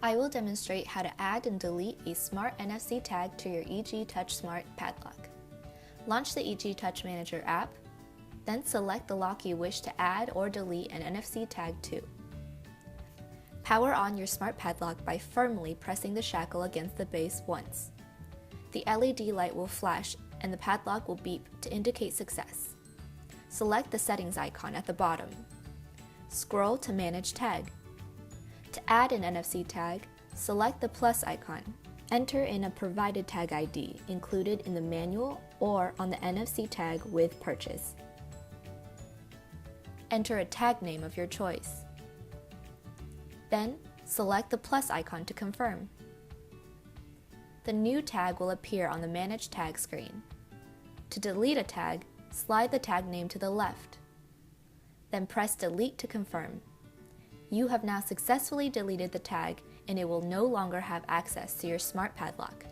I will demonstrate how to add and delete a Smart NFC Tag to your eGeeTouch Smart Padlock. Launch the eGeeTouch Manager app, then select the lock you wish to add or delete an NFC tag to. Power on your Smart Padlock by firmly pressing the shackle against the base once. The LED light will flash and the padlock will beep to indicate success. Select the settings icon at the bottom. Scroll to Manage Tag. To add an NFC tag, select the plus icon. Enter in a provided tag ID included in the manual or on the NFC tag with purchase. Enter a tag name of your choice. Then, select the plus icon to confirm. The new tag will appear on the Manage Tag screen. To delete a tag, slide the tag name to the left. Then press Delete to confirm. You have now successfully deleted the tag and it will no longer have access to your Smart Padlock.